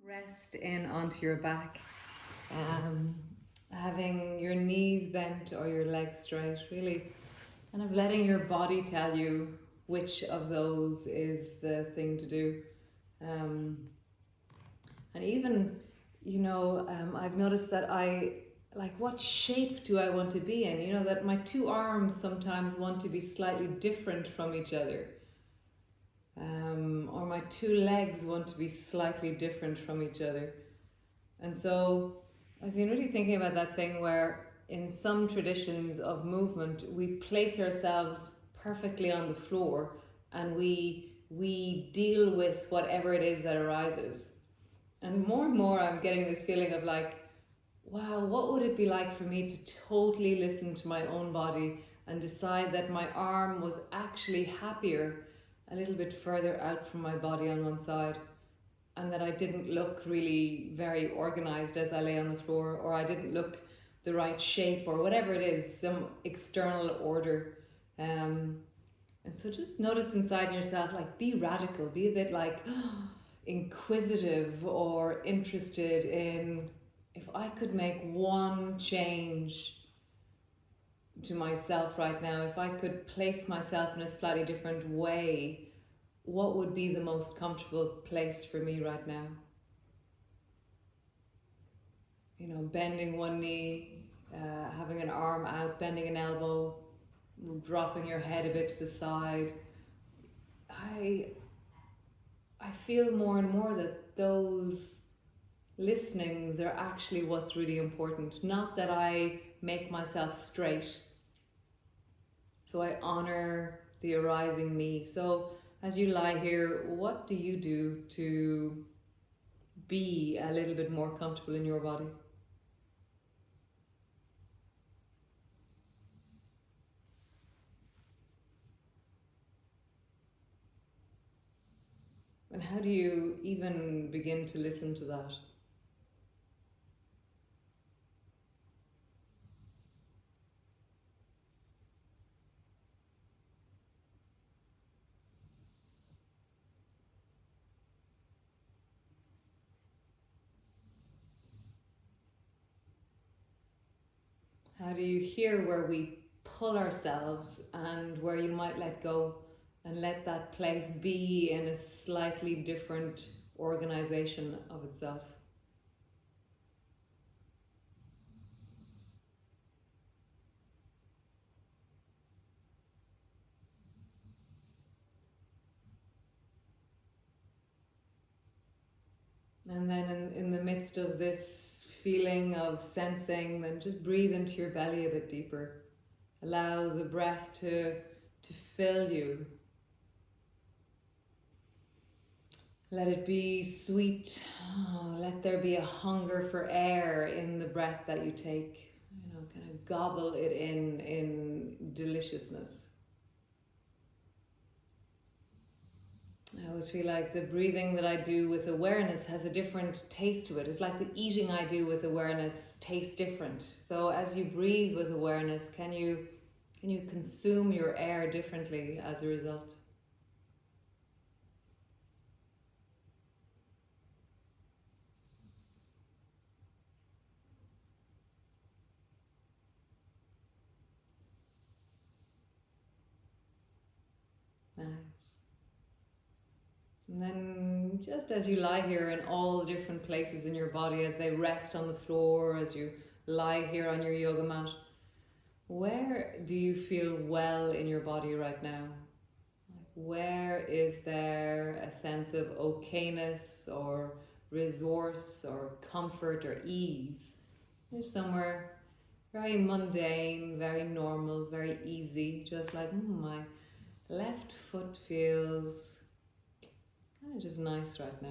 Rest in onto your back, having your knees bent or your legs straight, really kind of letting your body tell you which of those is the thing to do. And even, I've noticed that what shape do I want to be in? That my two arms sometimes want to be slightly different from each other. Or my two legs want to be slightly different from each other. And so I've been really thinking about that thing where in some traditions of movement, we place ourselves perfectly on the floor and we deal with whatever it is that arises. And more I'm getting this feeling of wow, what would it be like for me to totally listen to my own body and decide that my arm was actually happier a little bit further out from my body on one side, and that I didn't look really very organized as I lay on the floor, or I didn't look the right shape, or whatever it is, some external order. And so just notice inside yourself, be radical, be a bit inquisitive or interested in, if I could make one change to myself right now, if I could place myself in a slightly different way, what would be the most comfortable place for me right now? Bending one knee, having an arm out, bending an elbow, dropping your head a bit to the side. I feel more and more that those listenings are actually what's really important. Not that I make myself straight. So I honor the arising me. So as you lie here, what do you do to be a little bit more comfortable in your body? And how do you even begin to listen to that? How do you hear where we pull ourselves and where you might let go and let that place be in a slightly different organization of itself? And then in the midst of this feeling of sensing, then just breathe into your belly a bit deeper. Allow the breath to fill you. Let it be sweet. Let there be a hunger for air in the breath that you take. Kind of gobble it in deliciousness. I always feel like the breathing that I do with awareness has a different taste to it. It's like the eating I do with awareness tastes different. So as you breathe with awareness, can you consume your air differently as a result? Nice. And then just as you lie here in all the different places in your body, as they rest on the floor, as you lie here on your yoga mat, where do you feel well in your body right now? Where is there a sense of okayness or resource or comfort or ease? There's somewhere very mundane, very normal, very easy, just like my left foot feels kind of just nice right now.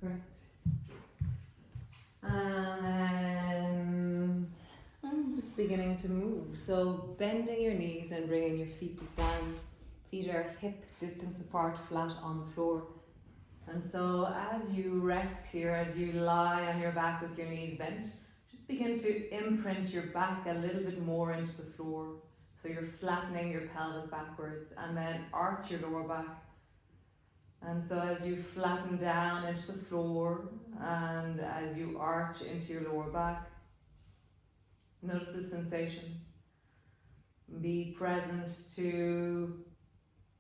Correct. And I'm just beginning to move. So bending your knees and bringing your feet to stand. Feet are hip distance apart, flat on the floor. And so as you rest here, as you lie on your back with your knees bent, just begin to imprint your back a little bit more into the floor. So you're flattening your pelvis backwards, and then arch your lower back. And so as you flatten down into the floor and as you arch into your lower back, notice the sensations. Be present to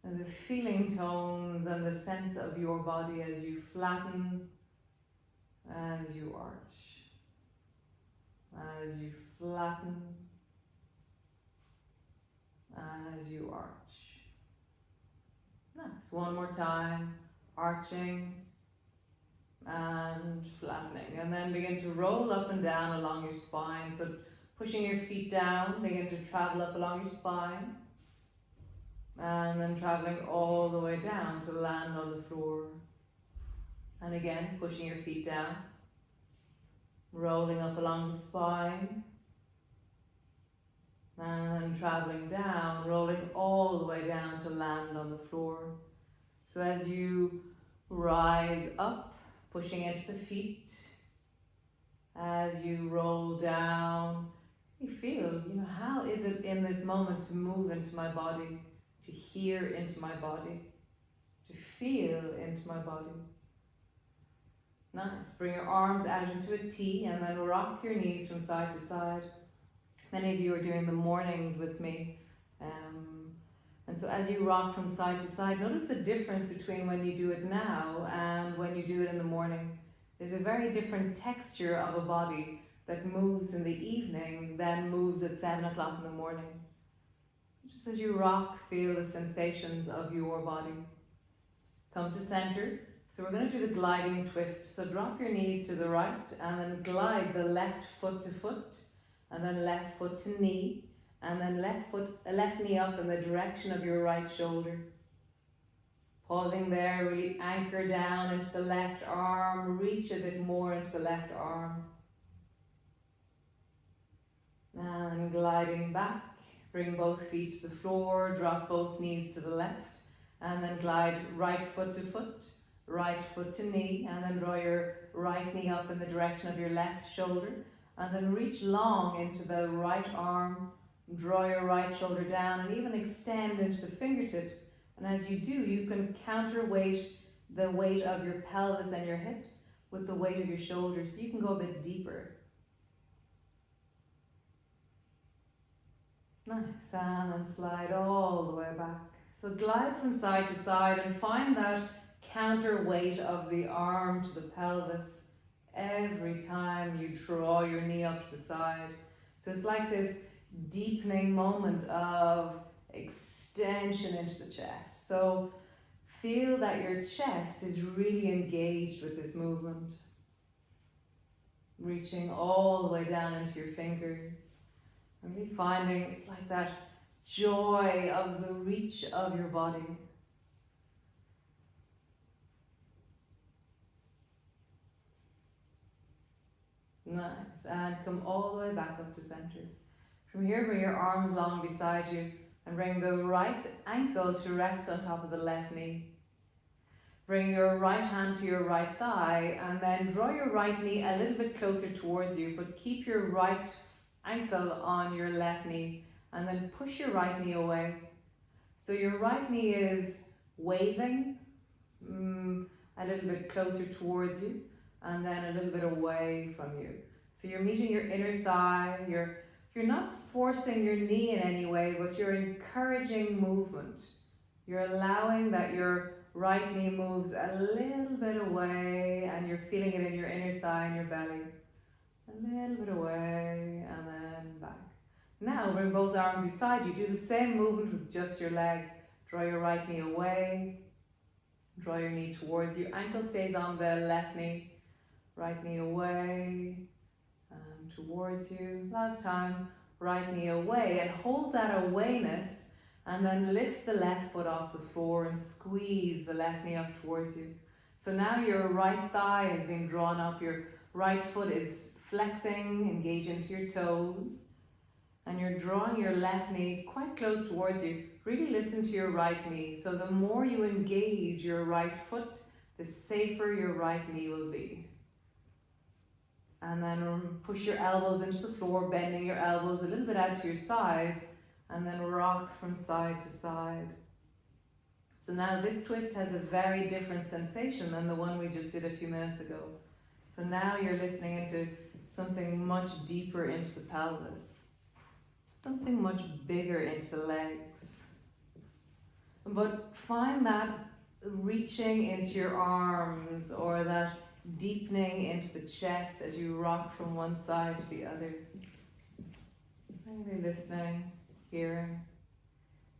the feeling tones and the sense of your body as you flatten, as you arch, as you flatten, as you arch. Nice. One more time, arching and flattening. And then begin to roll up and down along your spine. So pushing your feet down, begin to travel up along your spine. And then traveling all the way down to land on the floor. And again, pushing your feet down, rolling up along the spine. And then traveling down, rolling all the way down to land on the floor. So as you rise up, pushing into the feet, as you roll down, you feel, how is it in this moment to move into my body, to hear into my body, to feel into my body. Nice. Bring your arms out into a T and then rock your knees from side to side. Many of you are doing the mornings with me. And so as you rock from side to side, notice the difference between when you do it now and when you do it in the morning. There's a very different texture of a body that moves in the evening than moves at 7 o'clock in the morning. Just as you rock, feel the sensations of your body. Come to center. So we're going to do the gliding twist. So drop your knees to the right and then glide the left foot to foot. And then left foot to knee, and then left knee up in the direction of your right shoulder. Pausing there, really anchor down into the left arm, reach a bit more into the left arm. And then gliding back, bring both feet to the floor, drop both knees to the left, and then glide right foot to knee, and then draw your right knee up in the direction of your left shoulder. And then reach long into the right arm, draw your right shoulder down and even extend into the fingertips. And as you do, you can counterweight the weight of your pelvis and your hips with the weight of your shoulders. So you can go a bit deeper. Nice, and then slide all the way back. So glide from side to side and find that counterweight of the arm to the pelvis every time you draw your knee up to the side. So it's like this deepening moment of extension into the chest. So feel that your chest is really engaged with this movement. Reaching all the way down into your fingers. And really finding it's like that joy of the reach of your body. Nice, and come all the way back up to center. From here, bring your arms long beside you and bring the right ankle to rest on top of the left knee. Bring your right hand to your right thigh and then draw your right knee a little bit closer towards you, but keep your right ankle on your left knee and then push your right knee away. So your right knee is waving a little bit closer towards you, and then a little bit away from you. So you're meeting your inner thigh, you're not forcing your knee in any way, but you're encouraging movement. You're allowing that your right knee moves a little bit away and you're feeling it in your inner thigh and your belly. A little bit away and then back. Now bring both arms beside you. Do the same movement with just your leg. Draw your right knee away. Draw your knee towards you. Ankle stays on the left knee. Right knee away and towards you. Last time, right knee away, and hold that awareness and then lift the left foot off the floor and squeeze the left knee up towards you. So now your right thigh has been drawn up, your right foot is flexing, engage into your toes, and you're drawing your left knee quite close towards you. Really listen to your right knee. So the more you engage your right foot, the safer your right knee will be. And then push your elbows into the floor, bending your elbows a little bit out to your sides, and then rock from side to side. So now this twist has a very different sensation than the one we just did a few minutes ago. So now you're listening into something much deeper into the pelvis, something much bigger into the legs. But find that reaching into your arms or that deepening into the chest as you rock from one side to the other. Maybe listening, hearing,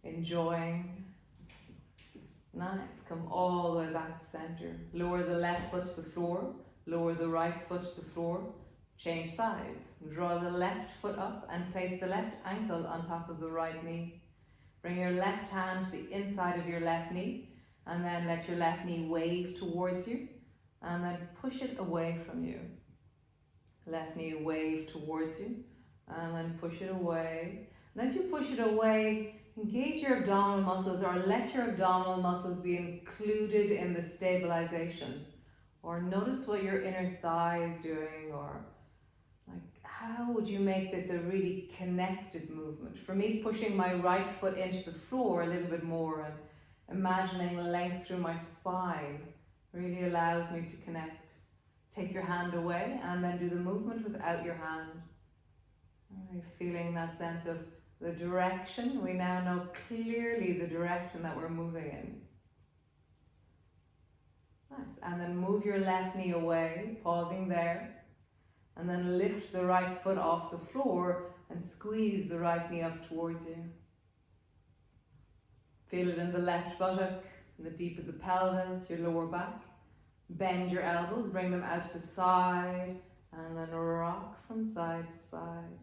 enjoying. Nice. Come all the way back to center. Lower the left foot to the floor. Lower the right foot to the floor. Change sides. Draw the left foot up and place the left ankle on top of the right knee. Bring your left hand to the inside of your left knee, and then let your left knee wave towards you, and then push it away from you. Left knee wave towards you, and then push it away. And as you push it away, engage your abdominal muscles, or let your abdominal muscles be included in the stabilization. Or notice what your inner thigh is doing, or like how would you make this a really connected movement? For me, pushing my right foot into the floor a little bit more and imagining length through my spine really allows me to connect. Take your hand away and then do the movement without your hand. Are you feeling that sense of the direction? We now know clearly the direction that we're moving in. Nice. And then move your left knee away, pausing there. And then lift the right foot off the floor and squeeze the right knee up towards you. Feel it in the left buttock, in the deep of the pelvis, your lower back. Bend your elbows, bring them out to the side, and then rock from side to side.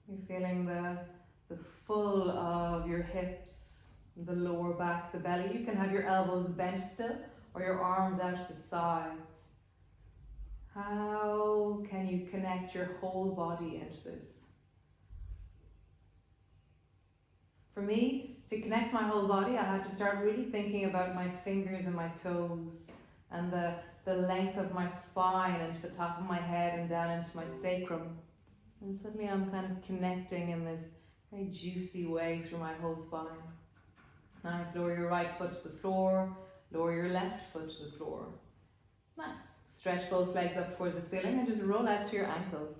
You're feeling the full of your hips, the lower back, the belly. You can have your elbows bent still, or your arms out to the sides. How can you connect your whole body into this? For me, to connect my whole body, I have to start really thinking about my fingers and my toes, and the length of my spine into the top of my head and down into my sacrum. And suddenly I'm kind of connecting in this very juicy way through my whole spine. Nice. Lower your right foot to the floor. Lower your left foot to the floor. Nice. Stretch both legs up towards the ceiling and just roll out through your ankles.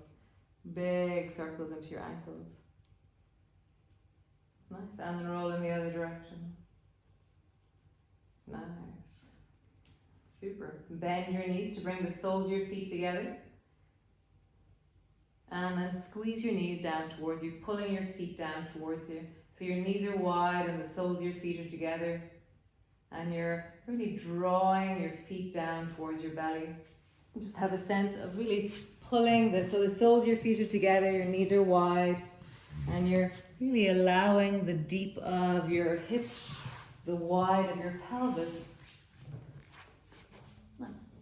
Big circles into your ankles. Nice. And then roll in the other direction. Nice. Super. Bend your knees to bring the soles of your feet together. And then squeeze your knees down towards you, pulling your feet down towards you. So your knees are wide and the soles of your feet are together. And you're really drawing your feet down towards your belly. And just have a sense of really pulling so the soles of your feet are together, your knees are wide, and you're really allowing the deep of your hips, the wide of your pelvis. Nice.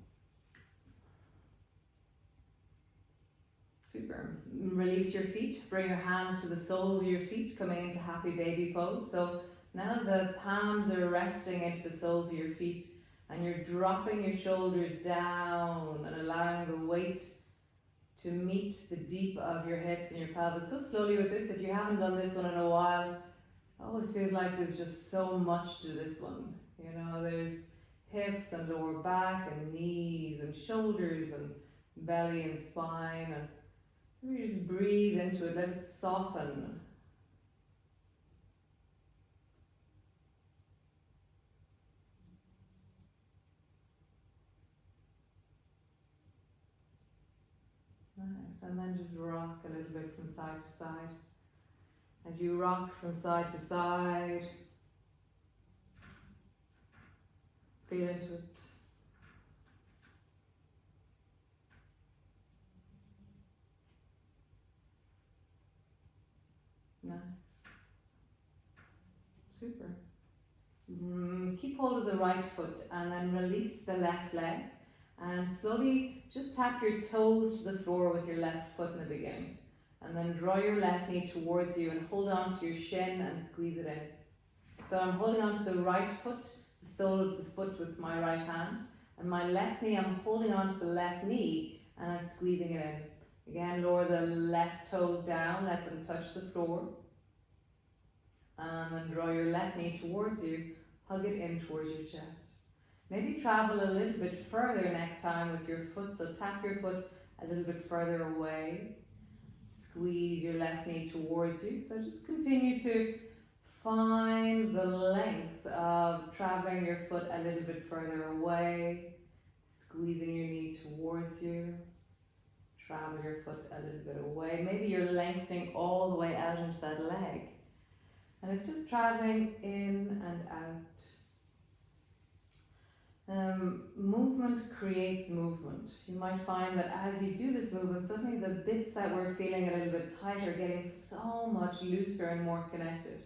Super. Release your feet, bring your hands to the soles of your feet, coming into happy baby pose. So now the palms are resting into the soles of your feet, and you're dropping your shoulders down and allowing the weight to meet the deep of your hips and your pelvis. Go slowly with this. If you haven't done this one in a while, it always feels like there's just so much to this one. You know, there's hips and lower back and knees and shoulders and belly and spine, and you just breathe into it, let it soften. Nice, and then just rock a little bit from side to side. As you rock from side to side, feel into it. Nice. Super. Keep hold of the right foot and then release the left leg. And slowly just tap your toes to the floor with your left foot in the beginning. And then draw your left knee towards you and hold on to your shin and squeeze it in. So I'm holding onto the right foot, the sole of the foot with my right hand, and my left knee, I'm holding onto the left knee and I'm squeezing it in. Again, lower the left toes down, let them touch the floor. And then draw your left knee towards you, hug it in towards your chest. Maybe travel a little bit further next time with your foot, so tap your foot a little bit further away. Squeeze your left knee towards you, so just continue to find the length of traveling your foot a little bit further away, squeezing your knee towards you. Travel your foot a little bit away. Maybe you're lengthening all the way out into that leg. And it's just traveling in and out. Movement creates movement. You might find that as you do this movement, suddenly the bits that were feeling a little bit tight are getting so much looser and more connected.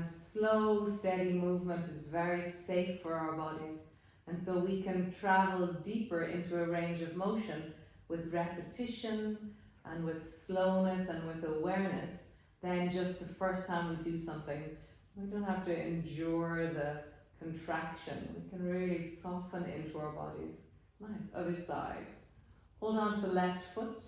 Slow, steady movement is very safe for our bodies. And so we can travel deeper into a range of motion with repetition and with slowness and with awareness than just the first time we do something. We don't have to endure the contraction. We can really soften into our bodies. Nice. Other side. Hold on to the left foot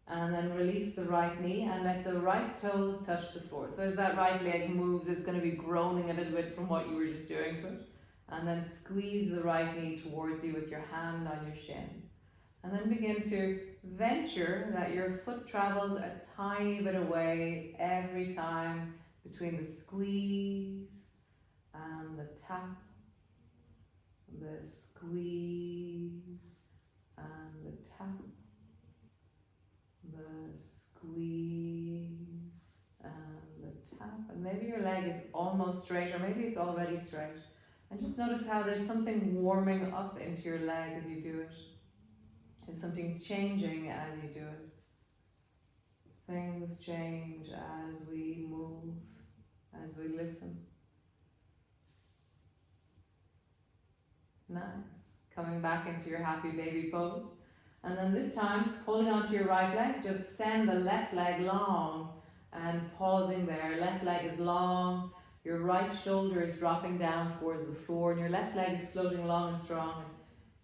and then release the right knee and let the right toes touch the floor. So as that right leg moves, it's going to be groaning a little bit from what you were just doing to it. And then squeeze the right knee towards you with your hand on your shin. And then begin to venture that your foot travels a tiny bit away every time between the squeeze and the tap, the squeeze and the tap, the squeeze and the tap. And maybe your leg is almost straight, or maybe it's already straight. And just notice how there's something warming up into your leg as you do it. There's something changing as you do it. Things change as we move, as we listen. Nice. Coming back into your happy baby pose. And then this time, holding onto your right leg, just send the left leg long and pausing there. Left leg is long, your right shoulder is dropping down towards the floor, and your left leg is floating long and strong.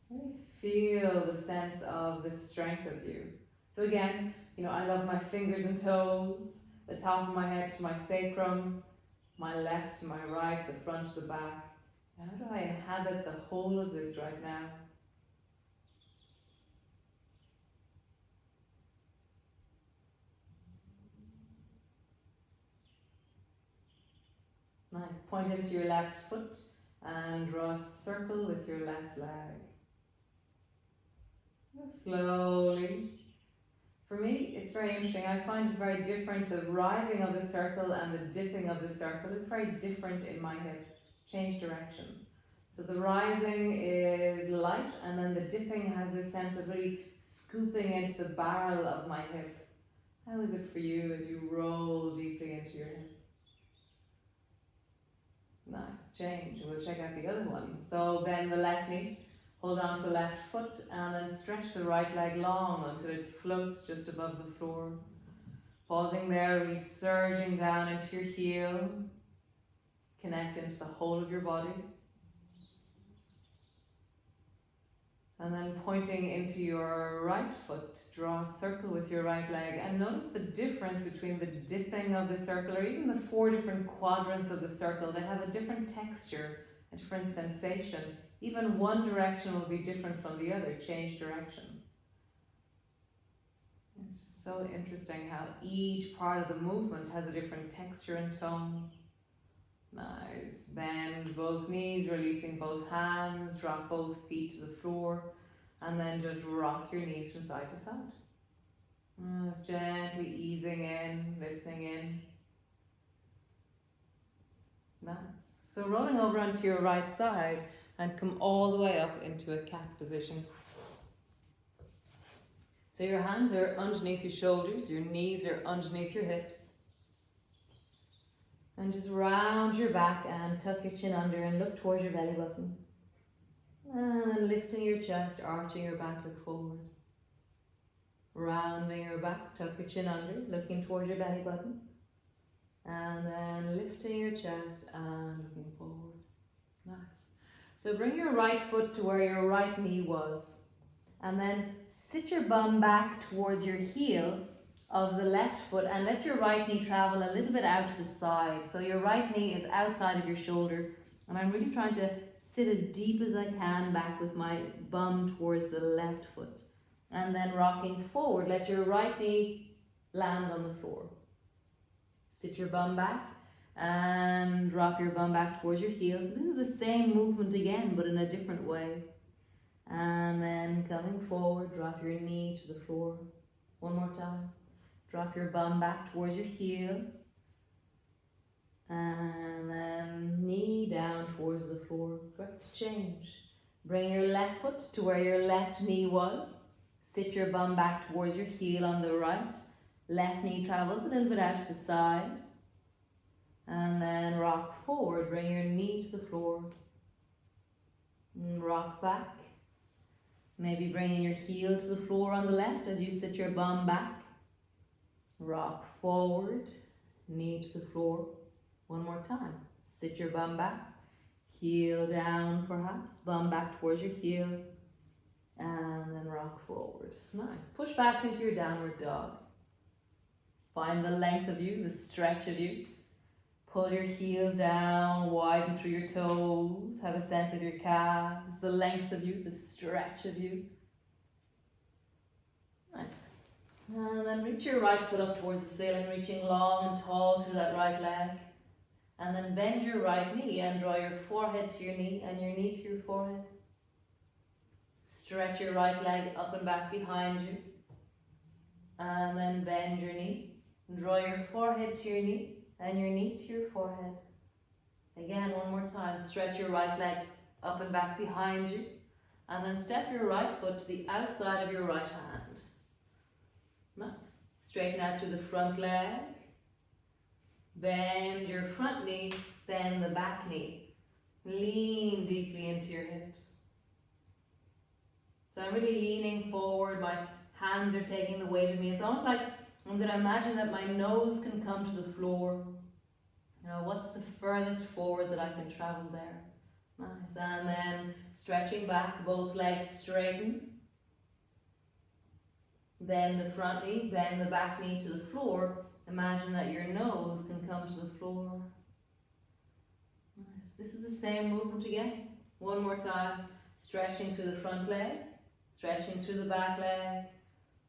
And really feel the sense of the strength of you. So again, I love my fingers and toes, the top of my head to my sacrum, my left to my right, the front to the back. How do I inhabit the whole of this right now? Nice. Point into your left foot and draw a circle with your left leg. Slowly. For me, it's very interesting. I find it very different. The rising of the circle and the dipping of the circle is very different in my hip. Change direction. So the rising is light, and then the dipping has this sense of really scooping into the barrel of my hip. How is it for you as you roll deeply into your hip? Nice, change. We'll check out the other one. So bend the left knee, hold on to the left foot, and then stretch the right leg long until it floats just above the floor. Pausing there, really surging down into your heel. Connect into the whole of your body. And then pointing into your right foot, draw a circle with your right leg, and notice the difference between the dipping of the circle, or even the 4 different quadrants of the circle. They have a different texture, a different sensation. Even one direction will be different from the other. Change direction. It's just so interesting how each part of the movement has a different texture and tone. Nice. Bend both knees, releasing both hands, drop both feet to the floor, and then just rock your knees from side to side. Gently easing in, listening in. Nice. So rolling over onto your right side and come all the way up into a cat position. So your hands are underneath your shoulders, your knees are underneath your hips. And just round your back and tuck your chin under and look towards your belly button. And lifting your chest, arching your back, look forward. Rounding your back, tuck your chin under, looking towards your belly button. And then lifting your chest and looking forward. Nice. So bring your right foot to where your right knee was. And then sit your bum back towards your heel of the left foot and let your right knee travel a little bit out to the side. So your right knee is outside of your shoulder. And I'm really trying to sit as deep as I can back with my bum towards the left foot. And then rocking forward, let your right knee land on the floor. Sit your bum back and drop your bum back towards your heels. This is the same movement again, but in a different way. And then coming forward, drop your knee to the floor. One more time. Drop your bum back towards your heel. And then knee down towards the floor. Correct, change. Bring your left foot to where your left knee was. Sit your bum back towards your heel on the right. Left knee travels a little bit out to the side. And then rock forward. Bring your knee to the floor. And rock back. Maybe bringing your heel to the floor on the left as you sit your bum back. Rock forward. Knee to the floor. One more time. Sit your bum back. Heel down perhaps. Bum back towards your heel. And then rock forward. Nice. Push back into your downward dog. Find the length of you, the stretch of you. Pull your heels down, widen through your toes. Have a sense of your calves, the length of you, the stretch of you. Nice. And then reach your right foot up towards the ceiling, reaching long and tall through that right leg. And then bend your right knee and draw your forehead to your knee and your knee to your forehead. Stretch your right leg up and back behind you. And then bend your knee. Draw your forehead to your knee and your knee to your forehead. Again, one more time. Stretch your right leg up and back behind you. And then step your right foot to the outside of your right hand. Nice. Straighten out through the front leg. Bend your front knee, bend the back knee. Lean deeply into your hips. So I'm really leaning forward. My hands are taking the weight of me. It's almost like I'm going to imagine that my nose can come to the floor. You know, what's the furthest forward that I can travel there? Nice. And then stretching back, both legs straighten. Bend the front knee, bend the back knee to the floor. Imagine that your nose can come to the floor. Nice. This is the same movement again. One more time. Stretching through the front leg, stretching through the back leg.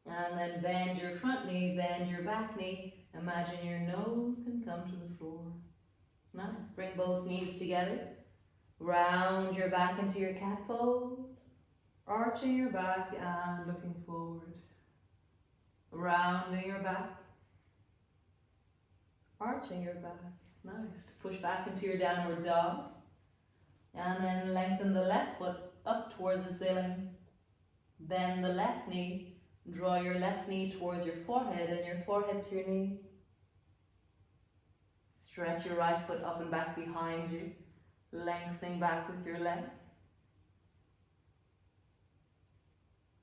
And then bend your front knee, bend your back knee. Imagine your nose can come to the floor. Nice. Bring both knees together. Round your back into your cat pose. Arching your back and looking forward. Rounding your back. Arching your back. Nice. Push back into your downward dog. And then lengthen the left foot up towards the ceiling. Bend the left knee. Draw your left knee towards your forehead and your forehead to your knee. Stretch your right foot up and back behind you, lengthening back with your leg.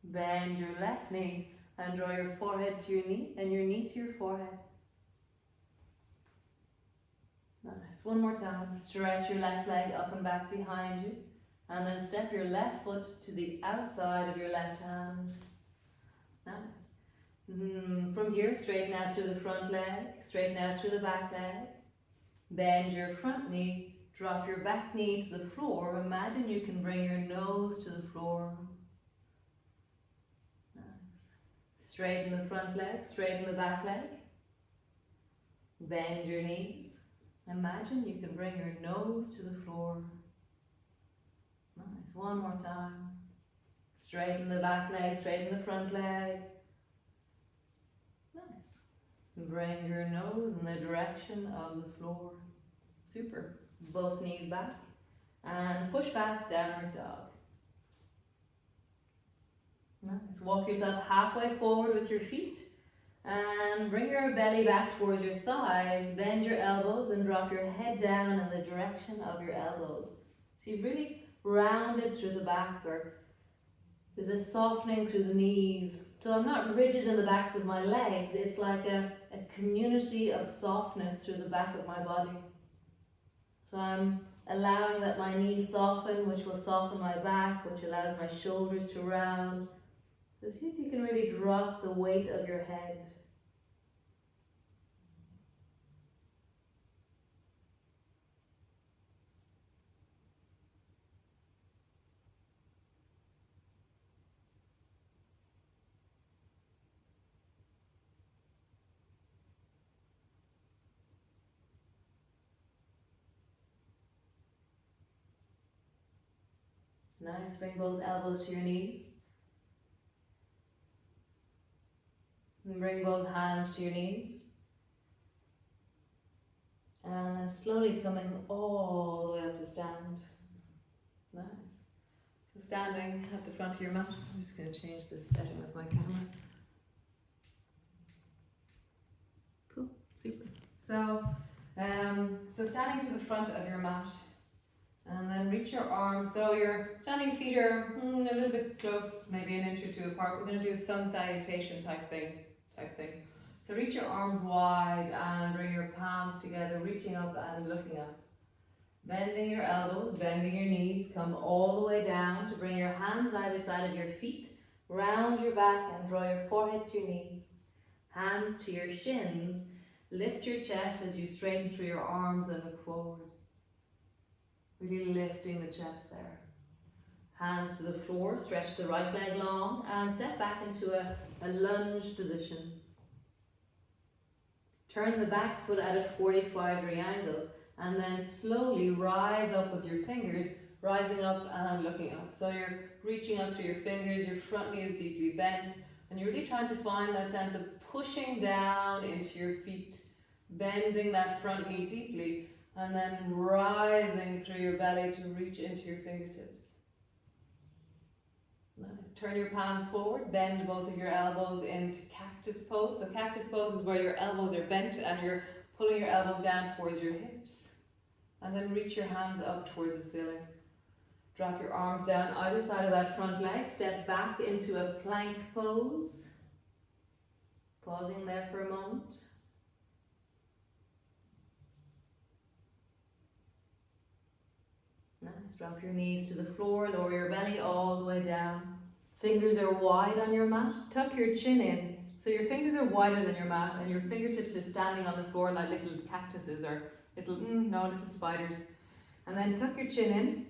Bend your left knee and draw your forehead to your knee and your knee to your forehead. Nice. One more time. Stretch your left leg up and back behind you and then step your left foot to the outside of your left hand. Nice. From here, straighten out through the front leg, straighten out through the back leg. Bend your front knee, drop your back knee to the floor. Imagine you can bring your nose to the floor. Nice. Straighten the front leg, straighten the back leg. Bend your knees. Imagine you can bring your nose to the floor. Nice. One more time. Straighten the back leg, straighten the front leg. Nice. Bring your nose in the direction of the floor. Super. Both knees back. And push back, downward dog. Nice. Walk yourself halfway forward with your feet. And bring your belly back towards your thighs. Bend your elbows and drop your head down in the direction of your elbows. So you've really rounded through the back, or there's a softening through the knees. So I'm not rigid in the backs of my legs. It's like a community energy of softness through the back of my body. So I'm allowing that my knees soften, which will soften my back, which allows my shoulders to round. So see if you can really drop the weight of your head. Nice, bring both elbows to your knees. And bring both hands to your knees. And then slowly coming all the way up to stand. Nice. So standing at the front of your mat. I'm just going to change the setting of my camera. Cool, super. So standing to the front of your mat. And then reach your arms. So your standing feet are a little bit close, maybe an inch or two apart. We're going to do a sun salutation type thing. So reach your arms wide and bring your palms together, reaching up and looking up. Bending your elbows, bending your knees, come all the way down to bring your hands either side of your feet, round your back and draw your forehead to your knees. Hands to your shins, lift your chest as you straighten through your arms and look forward. Really lifting the chest there. Hands to the floor, stretch the right leg long and step back into a lunge position. Turn the back foot at a 45-degree angle and then slowly rise up with your fingers, rising up and looking up. So you're reaching up through your fingers, your front knee is deeply bent and you're really trying to find that sense of pushing down into your feet, bending that front knee deeply and then rising through your belly to reach into your fingertips. Nice. Turn your palms forward, bend both of your elbows into cactus pose. So cactus pose is where your elbows are bent and you're pulling your elbows down towards your hips. And then reach your hands up towards the ceiling. Drop your arms down either side of that front leg. Step back into a plank pose. Pausing there for a moment. Nice. Drop your knees to the floor, lower your belly all the way down. Fingers are wide on your mat. Tuck your chin in. So your fingers are wider than your mat and your fingertips are standing on the floor like little cactuses or little spiders. And then tuck your chin in.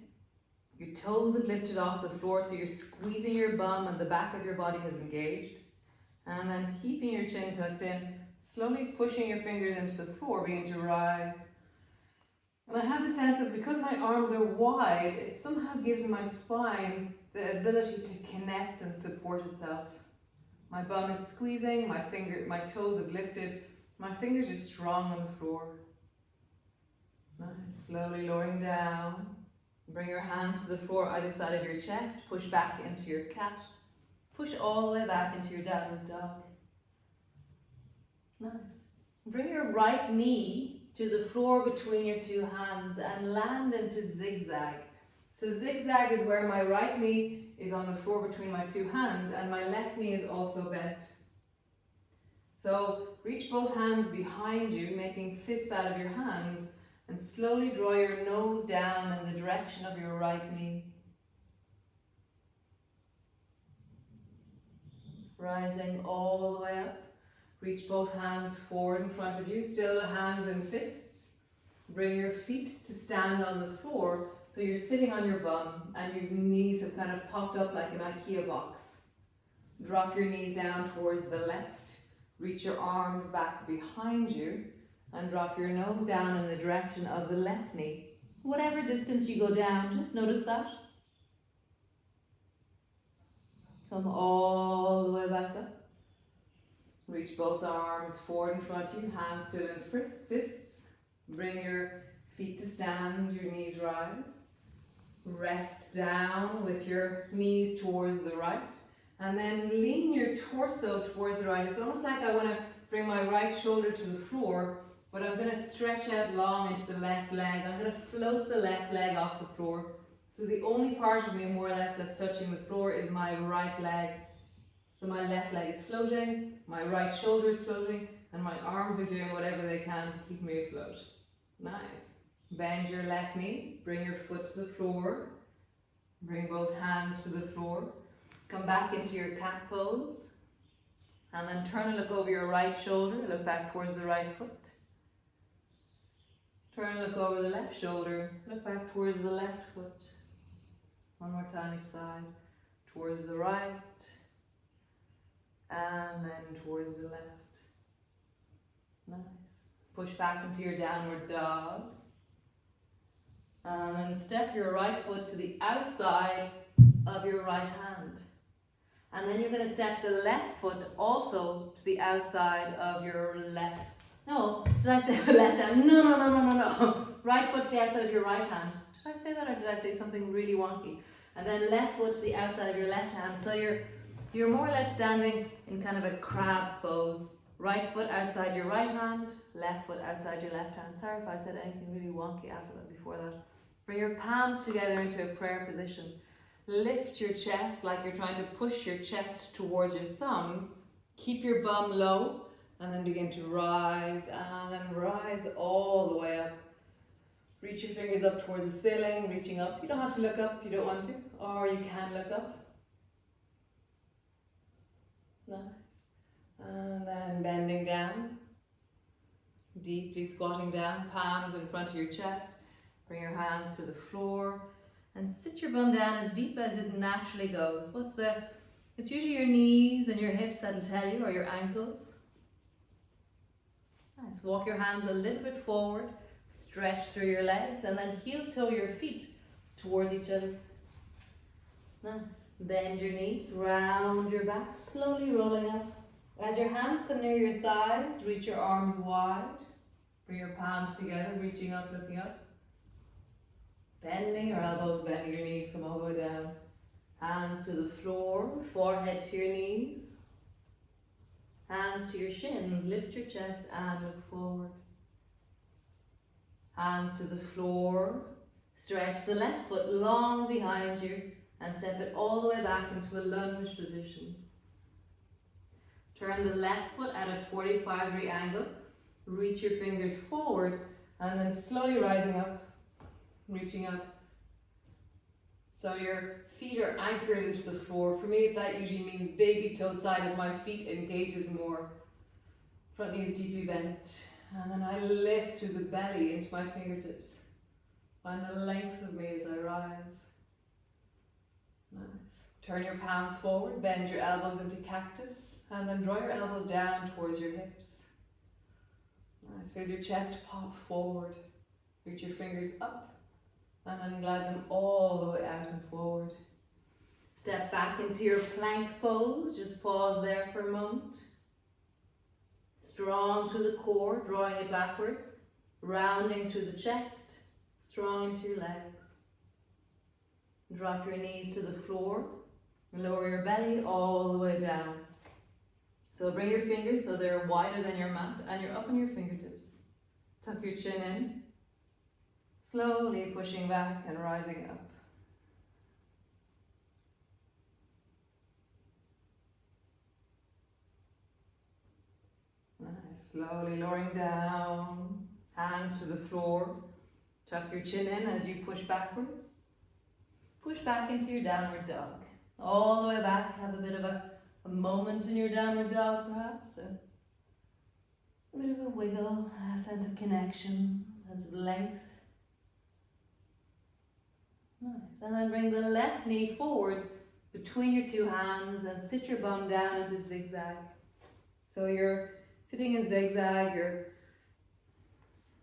Your toes have lifted off the floor so you're squeezing your bum and the back of your body has engaged. And then keeping your chin tucked in, slowly pushing your fingers into the floor, begin to rise. And I have the sense of because my arms are wide, it somehow gives my spine the ability to connect and support itself. My bum is squeezing, my toes have lifted, my fingers are strong on the floor. Nice. Slowly lowering down. Bring your hands to the floor either side of your chest, push back into your cat. Push all the way back into your downward dog. Nice. Bring your right knee to the floor between your two hands and land into zigzag. So zigzag is where my right knee is on the floor between my two hands and my left knee is also bent. So reach both hands behind you, making fists out of your hands, and slowly draw your nose down in the direction of your right knee. Rising all the way up. Reach both hands forward in front of you, still hands and fists. Bring your feet to stand on the floor, so you're sitting on your bum and your knees have kind of popped up like an IKEA box. Drop your knees down towards the left. Reach your arms back behind you and drop your nose down in the direction of the left knee. Whatever distance you go down, just notice that. Come all the way back up. Reach both arms forward in front of you, hands still in fists. Bring your feet to stand, your knees rise. Rest down with your knees towards the right. And then lean your torso towards the right. It's almost like I want to bring my right shoulder to the floor, but I'm going to stretch out long into the left leg. I'm going to float the left leg off the floor. So the only part of me more or less that's touching the floor is my right leg. So my left leg is floating, my right shoulder is floating, and my arms are doing whatever they can to keep me afloat. Nice. Bend your left knee, bring your foot to the floor, bring both hands to the floor. Come back into your cat pose, and then turn and look over your right shoulder, look back towards the right foot. Turn and look over the left shoulder, look back towards the left foot. One more time each side, towards the right, and then towards the left. Nice. Push back into your downward dog. And then step your right foot to the outside of your right hand. And then you're going to step the left foot also to the outside of your left. No, did I say the left hand? No. Right foot to the outside of your right hand. Did I say that, or did I say something really wonky? And then left foot to the outside of your left hand. So you're more or less standing in kind of a crab pose. Right foot outside your right hand, left foot outside your left hand. Sorry if I said anything really wonky after that, before that. Bring your palms together into a prayer position. Lift your chest like you're trying to push your chest towards your thumbs. Keep your bum low, and then begin to rise, and then rise all the way up. Reach your fingers up towards the ceiling, reaching up. You don't have to look up if you don't want to, or you can look up. Nice. And then bending down, deeply squatting down, palms in front of your chest. Bring your hands to the floor and sit your bum down as deep as it naturally goes. It's usually your knees and your hips that'll tell you, or your ankles. Nice. Walk your hands a little bit forward, stretch through your legs, and then heel toe your feet towards each other. Nice. Bend your knees, round your back, slowly rolling up. As your hands come near your thighs, reach your arms wide. Bring your palms together, reaching up, looking up. Bending your elbows, bending your knees, come all the way down. Hands to the floor, forehead to your knees. Hands to your shins, lift your chest and look forward. Hands to the floor, stretch the left foot long behind you and step it all the way back into a lunge position. Turn the left foot at a 45-degree angle, reach your fingers forward, and then slowly rising up, reaching up. So your feet are anchored into the floor. For me, that usually means baby toe side of my feet engages more. Front knee is deeply bent. And then I lift through the belly into my fingertips. Find the length of me as I rise. Nice. Turn your palms forward, bend your elbows into cactus, and then draw your elbows down towards your hips. Nice. Feel your chest pop forward. Reach your fingers up, and then glide them all the way out and forward. Step back into your plank pose. Just pause there for a moment. Strong through the core, drawing it backwards, rounding through the chest, strong into your legs. Drop your knees to the floor, lower your belly all the way down. So bring your fingers so they're wider than your mat and you're up on your fingertips. Tuck your chin in, slowly pushing back and rising up. Nice. Slowly lowering down, hands to the floor. Tuck your chin in as you push backwards. Push back into your downward dog. All the way back, have a bit of a moment in your downward dog perhaps. A bit of a wiggle, a sense of connection, a sense of length. Nice. And then bring the left knee forward between your two hands and sit your bum down into zigzag. So you're sitting in zigzag, your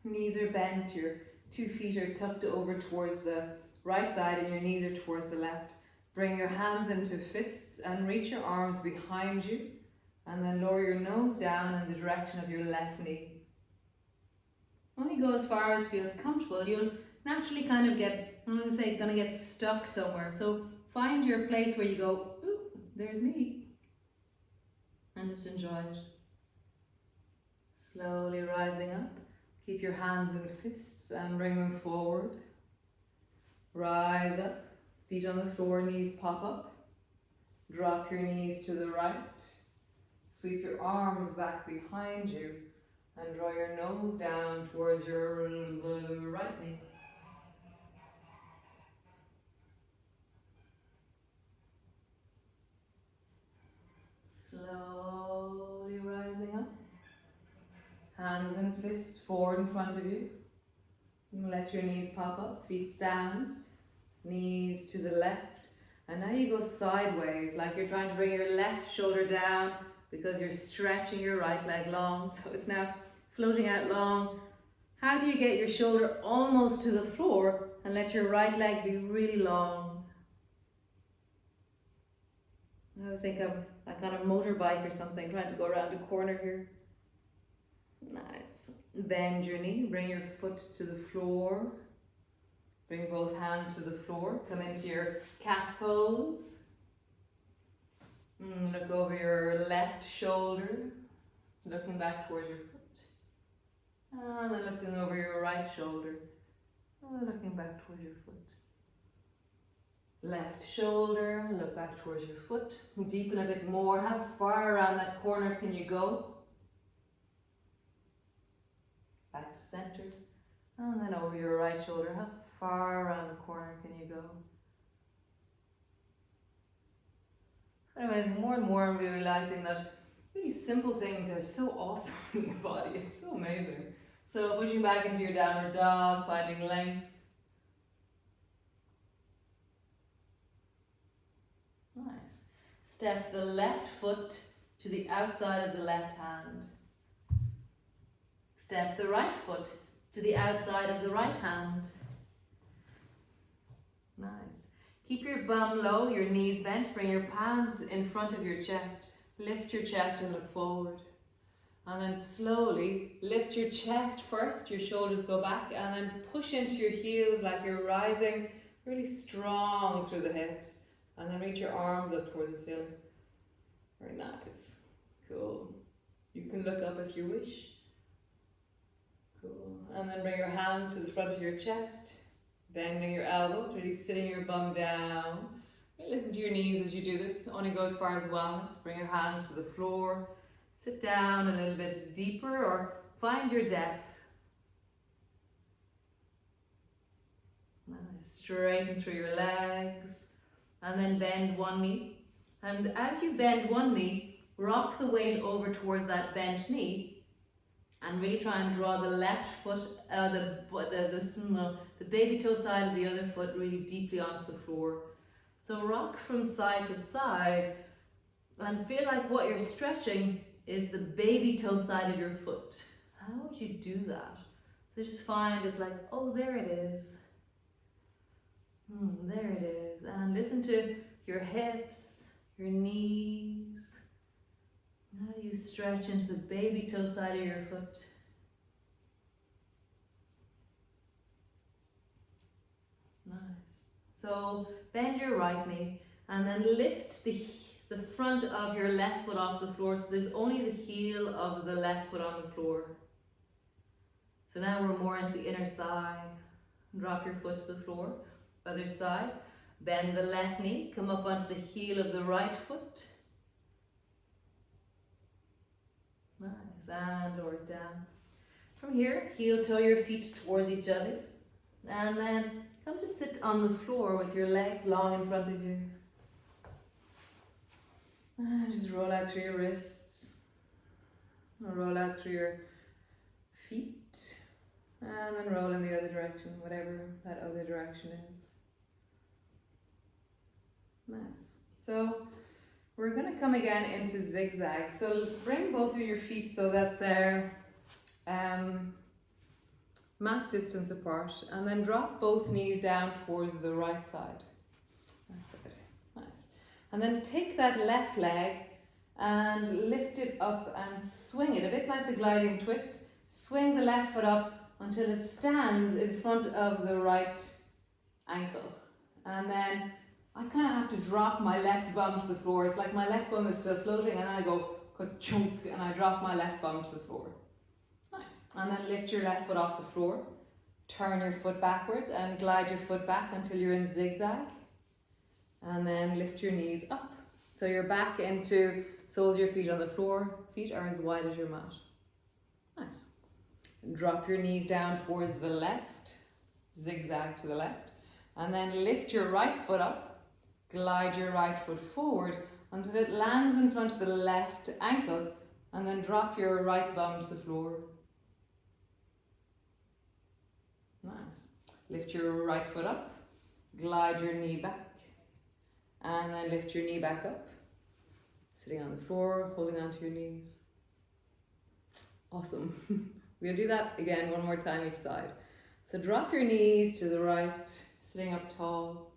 knees are bent, your 2 feet are tucked over towards the right side and your knees are towards the left. Bring your hands into fists and reach your arms behind you, and then lower your nose down in the direction of your left knee. Only go as far as feels comfortable. You'll naturally kind of gonna get stuck somewhere. So find your place where you go, ooh, there's me. And just enjoy it. Slowly rising up. Keep your hands in fists and bring them forward. Rise up, feet on the floor, knees pop up. Drop your knees to the right. Sweep your arms back behind you and draw your nose down towards your right knee. Slowly rising up. Hands and fists forward in front of you. Let your knees pop up, feet stand, knees to the left. And now you go sideways, like you're trying to bring your left shoulder down because you're stretching your right leg long. So it's now floating out long. How do you get your shoulder almost to the floor and let your right leg be really long? I think I'm like on a motorbike or something, trying to go around a corner here. Nice. Bend your knee, bring your foot to the floor. Bring both hands to the floor. Come into your cat pose. Look over your left shoulder, looking back towards your foot. And then looking over your right shoulder, looking back towards your foot. Left shoulder, look back towards your foot. Deepen a bit more. How far around that corner can you go? Back to center. And then over your right shoulder, how far around the corner can you go? Anyways, more and more I'm realizing that really simple things are so awesome in the body. It's so amazing. So pushing back into your downward dog, finding length. Nice. Step the left foot to the outside of the left hand. Step the right foot to the outside of the right hand. Nice. Keep your bum low, your knees bent, bring your palms in front of your chest. Lift your chest and look forward. And then slowly lift your chest first, your shoulders go back, and then push into your heels like you're rising really strong through the hips. And then reach your arms up towards the ceiling. Very nice. Cool. You can look up if you wish. Cool. And then bring your hands to the front of your chest. Bending your elbows, really sitting your bum down. Listen to your knees as you do this. Only go as far as wellness. Bring your hands to the floor. Sit down a little bit deeper or find your depth. Nice. Straighten through your legs. And then bend one knee. And as you bend one knee, rock the weight over towards that bent knee. And really try and draw the left foot, the baby toe side of the other foot really deeply onto the floor. So rock from side to side and feel like what you're stretching is the baby toe side of your foot. How would you do that? So just find it's like, oh, there it is. There it is. And listen to your hips, your knees. How do you stretch into the baby toe side of your foot? Nice. So bend your right knee and then lift the front of your left foot off the floor, so there's only the heel of the left foot on the floor. So now we're more into the inner thigh. Drop your foot to the floor. Other side. Bend the left knee, come up onto the heel of the right foot. Nice, and lower it down. From here, heel toe your feet towards each other. And then come to sit on the floor with your legs long in front of you. And just roll out through your wrists. Roll out through your feet. And then roll in the other direction, whatever that other direction is. Nice. So we're going to come again into zigzag. So bring both of your feet so that they're mat distance apart, and then drop both knees down towards the right side. That's it. Nice. And then take that left leg and lift it up and swing it, a bit like the gliding twist. Swing the left foot up until it stands in front of the right ankle. And then I kind of have to drop my left bum to the floor. It's like my left bum is still floating, and then I go ka-chunk, and I drop my left bum to the floor. Nice. And then lift your left foot off the floor. Turn your foot backwards and glide your foot back until you're in zigzag. And then lift your knees up. So you're back into soles of your feet on the floor. Feet are as wide as your mat. Nice. And drop your knees down towards the left, zigzag to the left, and then lift your right foot up, glide your right foot forward until it lands in front of the left ankle, and then drop your right bum to the floor. Nice. Lift your right foot up, glide your knee back, and then lift your knee back up, sitting on the floor, holding onto your knees. Awesome. We're going to do that again one more time each side. So drop your knees to the right, sitting up tall,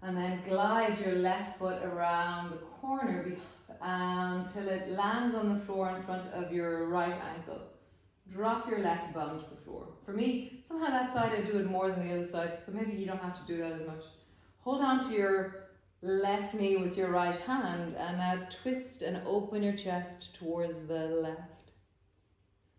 and then glide your left foot around the corner until it lands on the floor in front of your right ankle. Drop your left bum to the floor. For me, somehow that side I do it more than the other side, so maybe you don't have to do that as much. Hold on to your left knee with your right hand, and now twist and open your chest towards the left.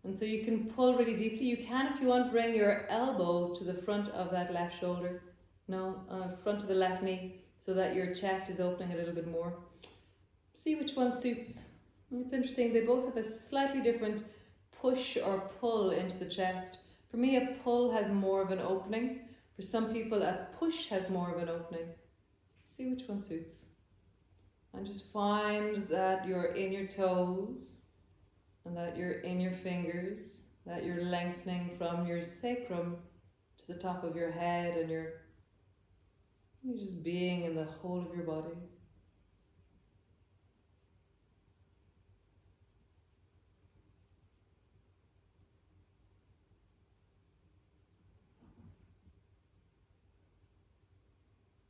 And so you can pull really deeply. You can, if you want, bring your elbow to the front of that left shoulder. No, front of the left knee, so that your chest is opening a little bit more. See which one suits. It's interesting, they both have a slightly different push or pull into the chest. For me, a pull has more of an opening. For some people, a push has more of an opening. See which one suits. And just find that you're in your toes, and that you're in your fingers, that you're lengthening from your sacrum to the top of your head, and you're just being in the whole of your body.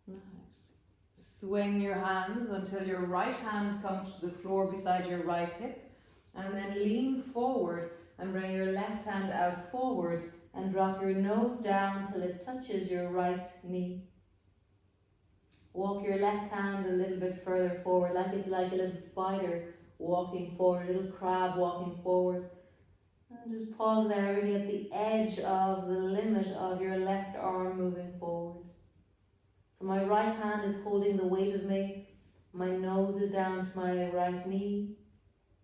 Nice. Swing your hands until your right hand comes to the floor beside your right hip. And then lean forward and bring your left hand out forward and drop your nose down till it touches your right knee. Walk your left hand a little bit further forward, like it's like a little spider walking forward, a little crab walking forward. And just pause there, really at the edge of the limit of your left arm moving forward. So my right hand is holding the weight of me, my nose is down to my right knee,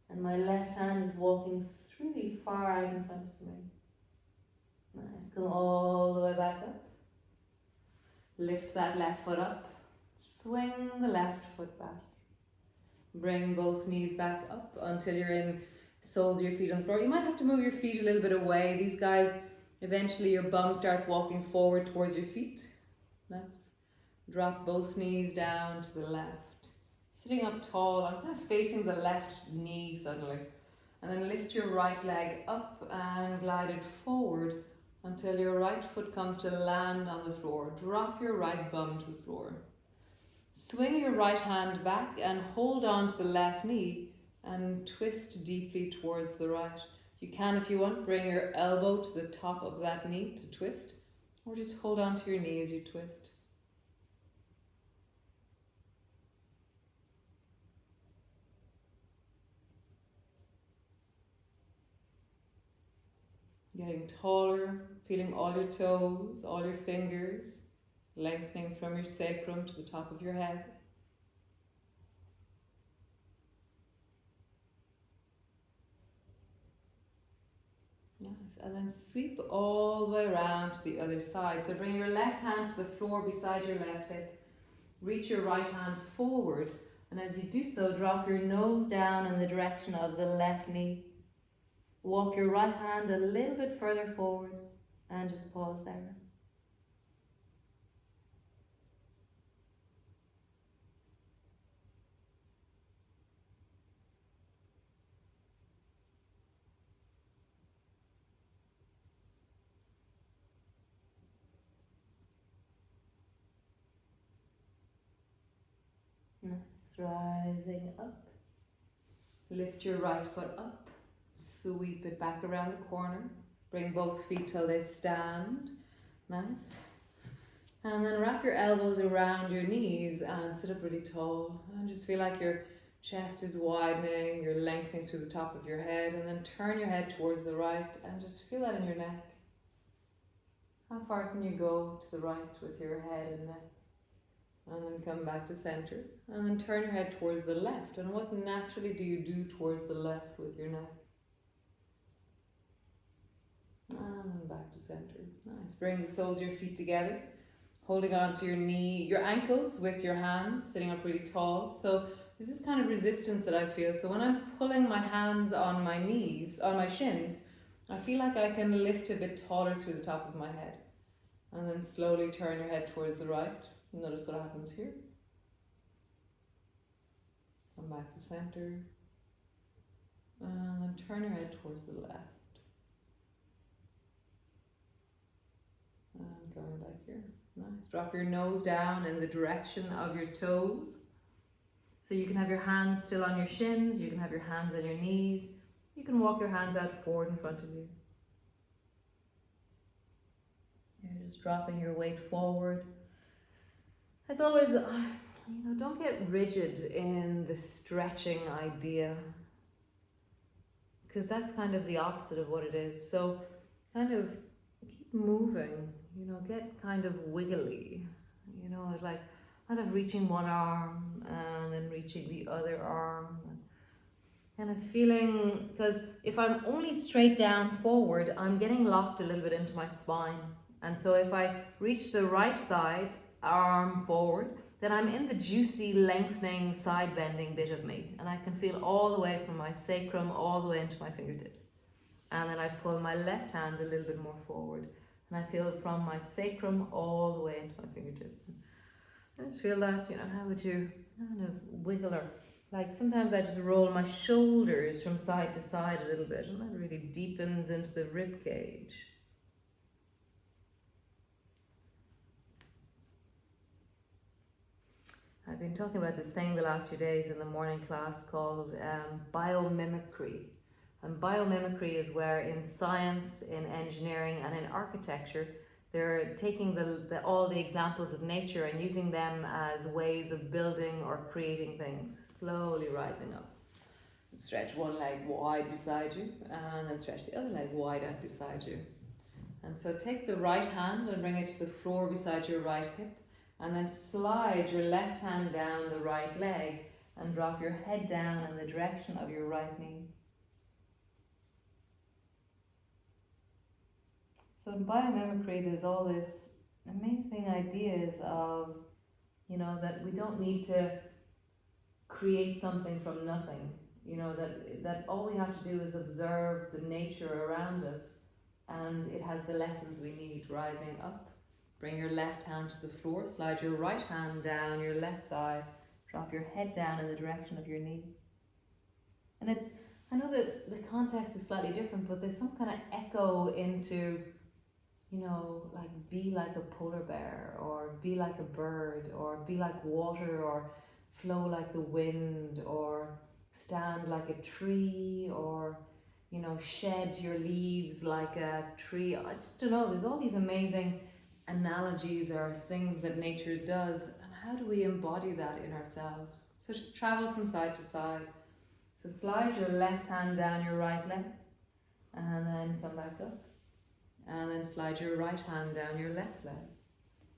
and my left hand is walking really far out in front of me. Nice, come all the way back up. Lift that left foot up. Swing the left foot back. Bring both knees back up until you're in soles of your feet on the floor. You might have to move your feet a little bit away. These guys, eventually your bum starts walking forward towards your feet. Nice. Drop both knees down to the left. Sitting up tall, I'm kind of facing the left knee suddenly. And then lift your right leg up and glide it forward until your right foot comes to land on the floor. Drop your right bum to the floor. Swing your right hand back and hold on to the left knee and twist deeply towards the right. You can, if you want, bring your elbow to the top of that knee to twist, or just hold on to your knee as you twist. Getting taller, feeling all your toes, all your fingers, lengthening from your sacrum to the top of your head. Nice, and then sweep all the way around to the other side. So bring your left hand to the floor beside your left hip. Reach your right hand forward, and as you do so, drop your nose down in the direction of the left knee. Walk your right hand a little bit further forward and just pause there. Nice, rising up. Lift your right foot up. Sweep it back around the corner. Bring both feet till they stand. Nice. And then wrap your elbows around your knees and sit up really tall. And just feel like your chest is widening, you're lengthening through the top of your head, and then turn your head towards the right and just feel that in your neck. How far can you go to the right with your head and neck? And then come back to center. And then turn your head towards the left. And what naturally do you do towards the left with your neck? And then back to center. Nice. Bring the soles of your feet together. Holding on to your ankles with your hands, sitting up really tall. So there's this kind of resistance that I feel. So when I'm pulling my hands on my knees, on my shins, I feel like I can lift a bit taller through the top of my head. And then slowly turn your head towards the right. Notice what happens here. Come back to center. And then turn your head towards the left. And going back here. Nice. Drop your nose down in the direction of your toes. So you can have your hands still on your shins. You can have your hands on your knees. You can walk your hands out forward in front of you. You're just dropping your weight forward. As always, don't get rigid in the stretching idea, because that's kind of the opposite of what it is. So kind of keep moving, get kind of wiggly, like kind of reaching one arm and then reaching the other arm. Kind of feeling, because if I'm only straight down forward, I'm getting locked a little bit into my spine. And so if I reach the right side, arm forward, then I'm in the juicy, lengthening, side bending bit of me. And I can feel all the way from my sacrum all the way into my fingertips. And then I pull my left hand a little bit more forward. And I feel it from my sacrum all the way into my fingertips. I just feel that, how would you kind of wiggle, or like sometimes I just roll my shoulders from side to side a little bit, and that really deepens into the rib cage. I've been talking about this thing the last few days in the morning class called biomimicry. And biomimicry is where in science, in engineering and in architecture, they're taking all the examples of nature and using them as ways of building or creating things, slowly rising up. Stretch one leg wide beside you, and then stretch the other leg wide out beside you. And so take the right hand and bring it to the floor beside your right hip, and then slide your left hand down the right leg and drop your head down in the direction of your right knee. So in biomimicry, there's all this amazing ideas of, that we don't need to create something from nothing. That all we have to do is observe the nature around us, and it has the lessons we need. Rising up, bring your left hand to the floor, slide your right hand down your left thigh, drop your head down in the direction of your knee. And I know that the context is slightly different, but there's some kind of echo into, like be like a polar bear, or be like a bird, or be like water, or flow like the wind, or stand like a tree, or shed your leaves like a tree. I just don't know, there's all these amazing analogies or things that nature does, and how do we embody that in ourselves? So just travel from side to side. So slide your left hand down your right leg, and then come back up, and then slide your right hand down your left leg.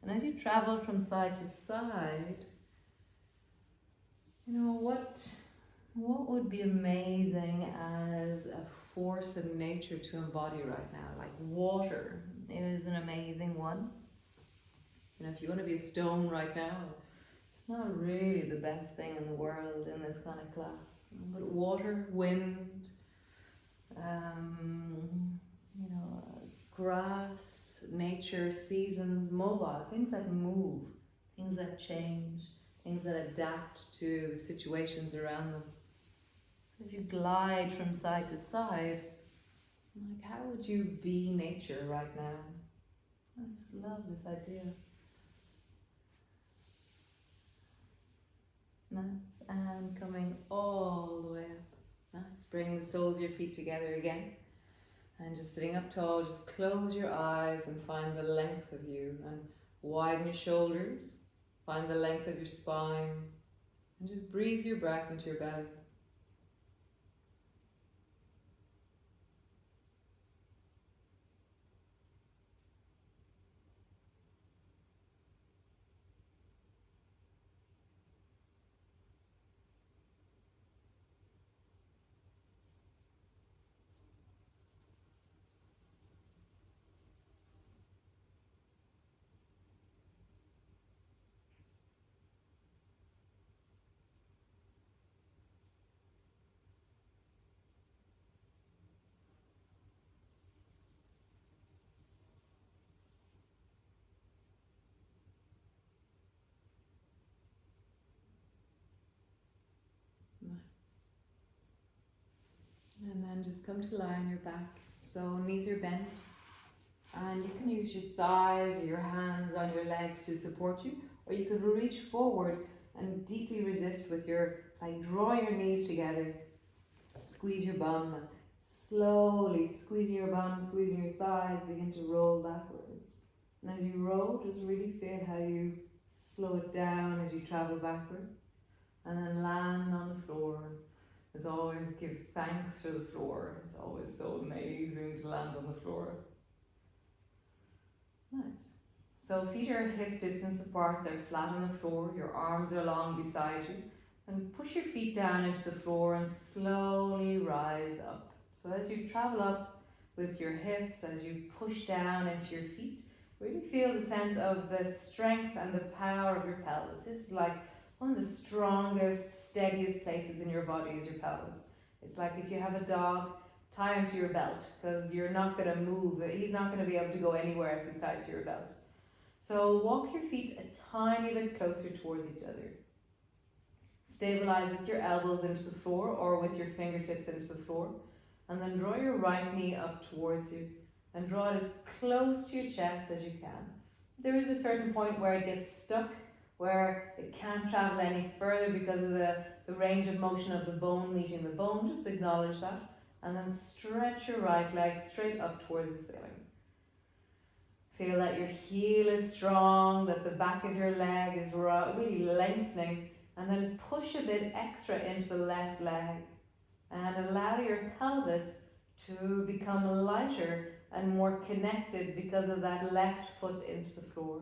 And as you travel from side to side, what would be amazing as a force in nature to embody right now? Like water is an amazing one. If you want to be a stone right now, it's not really the best thing in the world in this kind of class. But water, wind, grass, nature, seasons, mobile, things that move, things that change, things that adapt to the situations around them. So if you glide from side to side, how would you be nature right now? I just love this idea. Nice. And coming all the way up. Nice. Bring the soles of your feet together again. And just sitting up tall, just close your eyes and find the length of you. And widen your shoulders. Find the length of your spine. And just breathe your breath into your belly. And just come to lie on your back. So knees are bent. And you can use your thighs or your hands on your legs to support you. Or you could reach forward and deeply resist with your, like draw your knees together. Squeeze your bum. And slowly squeezing your bum, squeezing your thighs, begin to roll backwards. And as you roll, just really feel how you slow it down as you travel backward. And then land on the floor. As always, give thanks to the floor. It's always so amazing to land on the floor. Nice. So feet are hip distance apart, they're flat on the floor, your arms are long beside you. And push your feet down into the floor and slowly rise up. So as you travel up with your hips, as you push down into your feet, really feel the sense of the strength and the power of your pelvis. This is like one of the strongest, steadiest places in your body is your pelvis. It's like if you have a dog, tie him to your belt, because you're not going to move. He's not going to be able to go anywhere if he's tied to your belt. So walk your feet a tiny bit closer towards each other. Stabilize with your elbows into the floor or with your fingertips into the floor. And then draw your right knee up towards you and draw it as close to your chest as you can. There is a certain point where it gets stuck, where it can't travel any further because of the range of motion of the bone meeting the bone. Just acknowledge that. And then stretch your right leg straight up towards the ceiling. Feel that your heel is strong, that the back of your leg is really lengthening. And then push a bit extra into the left leg. And allow your pelvis to become lighter and more connected because of that left foot into the floor.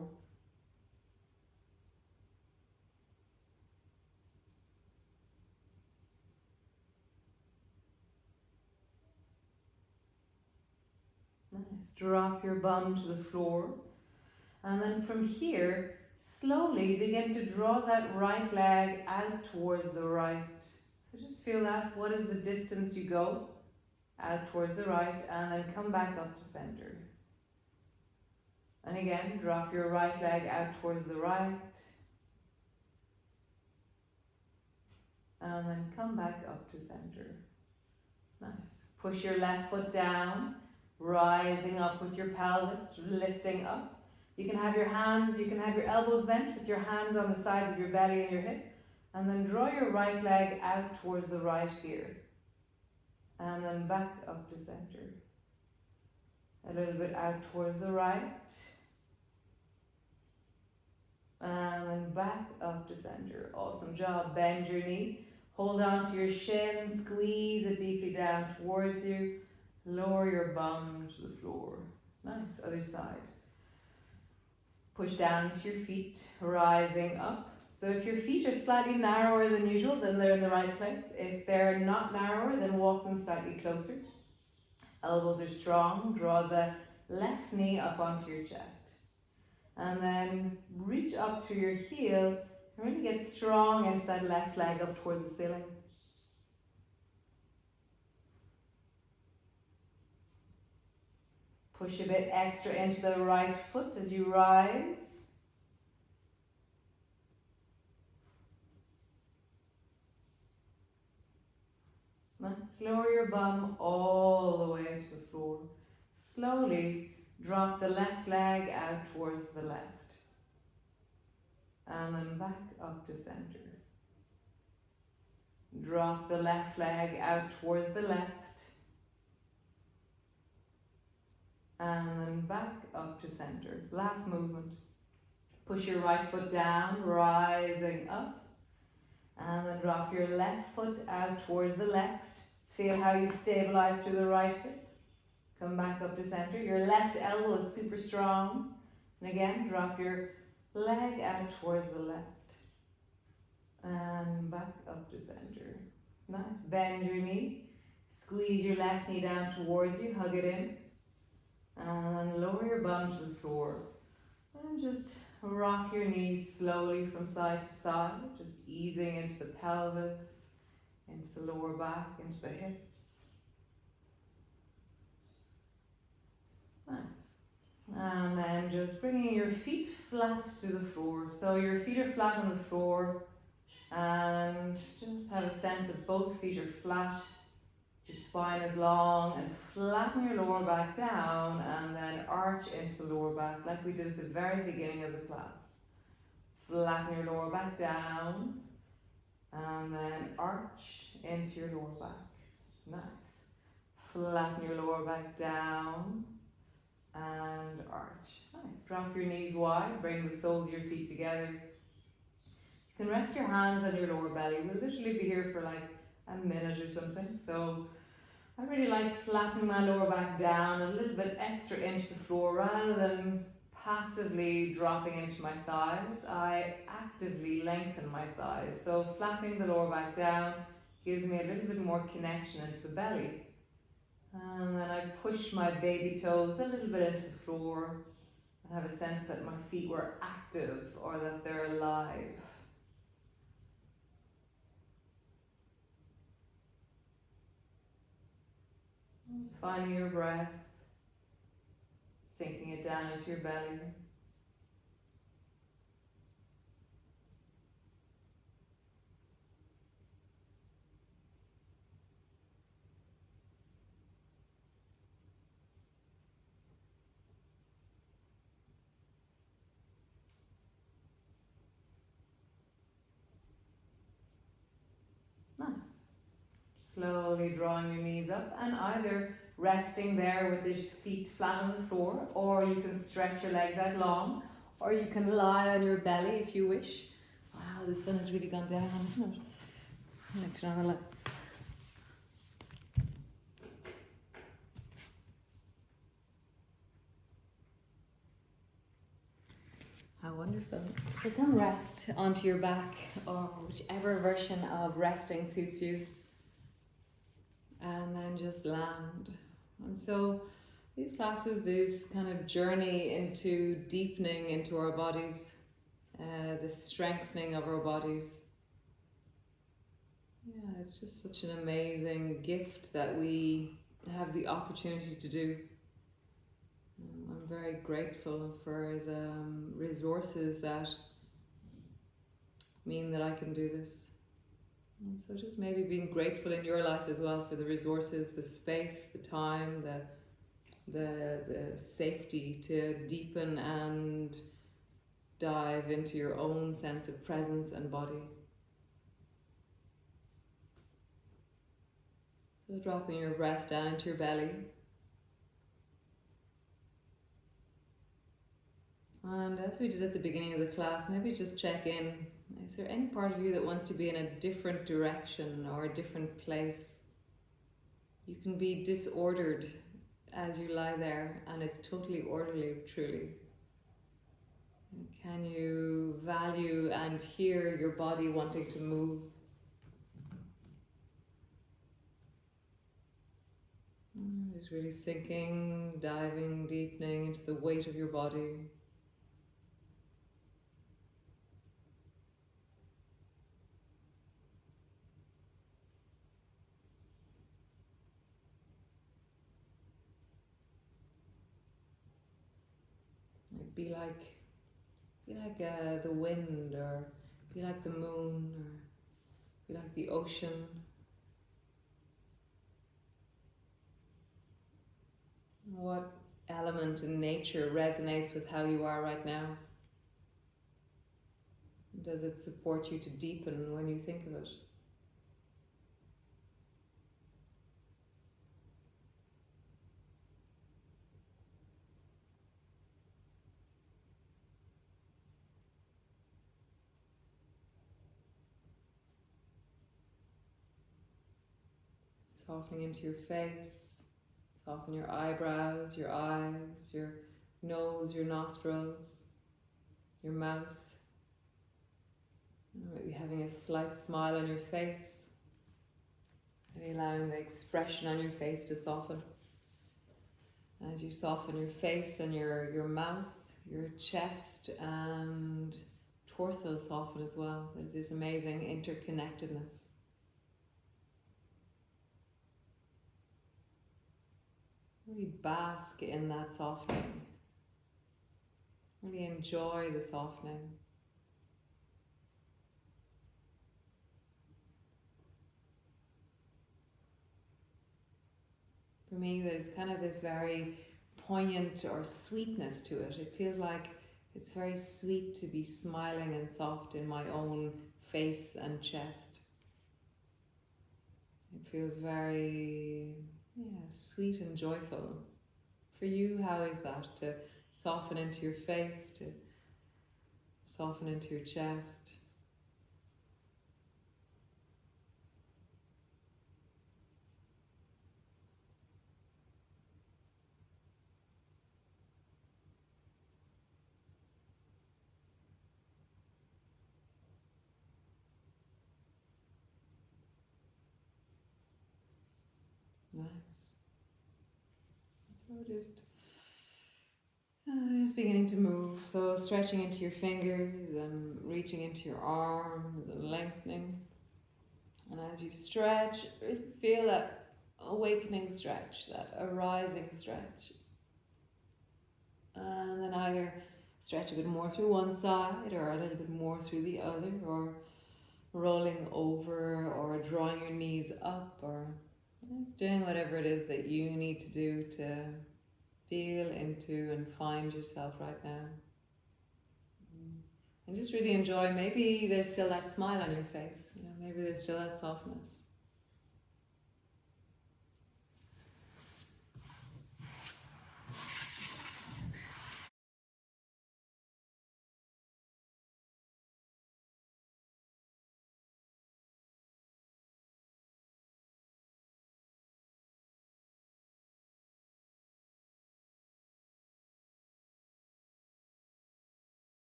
Nice. Drop your bum to the floor. And then from here, slowly begin to draw that right leg out towards the right. So just feel that. What is the distance you go? Out towards the right, and then come back up to center. And again, drop your right leg out towards the right. And then come back up to center. Nice. Push your left foot down, rising up with your pelvis, lifting up. You can have your hands, you can have your elbows bent with your hands on the sides of your belly and your hip. And then draw your right leg out towards the right here. And then back up to center. A little bit out towards the right. And then back up to center. Awesome job. Bend your knee. Hold on to your shin. Squeeze it deeply down towards you. Lower your bum to the floor. Nice. Other side. Push down to your feet. Rising up. So if your feet are slightly narrower than usual, then they're in the right place. If they're not narrower, then walk them slightly closer. Elbows are strong. Draw the left knee up onto your chest. And then reach up through your heel and really get strong into that left leg up towards the ceiling. Push a bit extra into the right foot as you rise. Lower your bum all the way to the floor. Slowly drop the left leg out towards the left. And then back up to center. Drop the left leg out towards the left. And then back up to center. Last movement. Push your right foot down, rising up. And then drop your left foot out towards the left. Feel how you stabilize through the right hip. Come back up to center. Your left elbow is super strong. And again, drop your leg out towards the left. And back up to center. Nice. Bend your knee. Squeeze your left knee down towards you. Hug it in. And then lower your bum to the floor. And just rock your knees slowly from side to side. Just easing into the pelvis. Into the lower back, into the hips. Nice. And then just bringing your feet flat to the floor. So your feet are flat on the floor. And just have a sense that both feet are flat. Your spine is long, and flatten your lower back down and then arch into the lower back like we did at the very beginning of the class. Flatten your lower back down and then arch into your lower back. Nice. Flatten your lower back down and arch. Nice. Drop your knees wide, bring the soles of your feet together. You can rest your hands on your lower belly. We'll literally be here for like a minute or something. So I really like flattening my lower back down a little bit extra into the floor rather than passively dropping into my thighs. I actively lengthen my thighs. So flattening the lower back down gives me a little bit more connection into the belly. And then I push my baby toes a little bit into the floor and have a sense that my feet were active or that they're alive. Just finding your breath, sinking it down into your belly. Nice. Slowly drawing your knees up and either resting there with your feet flat on the floor, or you can stretch your legs out long, or you can lie on your belly if you wish. Wow, the sun has really gone down, hasn't it? I'm going to turn on the lights. How wonderful. So come rest onto your back, or whichever version of resting suits you. And then just land. And so these classes, this kind of journey into deepening into our bodies, the strengthening of our bodies. Yeah, it's just such an amazing gift that we have the opportunity to do. I'm very grateful for the resources that mean that I can do this. And so just maybe being grateful in your life as well for the resources, the space, the time, the safety to deepen and dive into your own sense of presence and body. So dropping your breath down into your belly. And as we did at the beginning of the class, maybe just check in. Is there any part of you that wants to be in a different direction or a different place? You can be disordered as you lie there, and it's totally orderly, truly. And can you value and hear your body wanting to move? Just really sinking, diving, deepening into the weight of your body. Be like the wind, or be like the moon, or be like the ocean. What element in nature resonates with how you are right now? Does it support you to deepen when you think of it? Softening into your face, soften your eyebrows, your eyes, your nose, your nostrils, your mouth. Maybe having a slight smile on your face, maybe allowing the expression on your face to soften. As you soften your face and your mouth, your chest and torso soften as well. There's this amazing interconnectedness. Really bask in that softening. Really enjoy the softening. me, there's kind of this very poignant or sweetness to it. It feels like it's very sweet to be smiling and soft in my own face and chest. It feels very, sweet and joyful. For you, how is that? To soften into your face, to soften into your chest. Nice. So just beginning to move. So stretching into your fingers and reaching into your arms and lengthening. And as you stretch, feel that awakening stretch, that arising stretch. And then either stretch a bit more through one side or a little bit more through the other, or rolling over or drawing your knees up, or just doing whatever it is that you need to do to feel into and find yourself right now. And just really enjoy. Maybe there's still that smile on your face, maybe there's still that softness.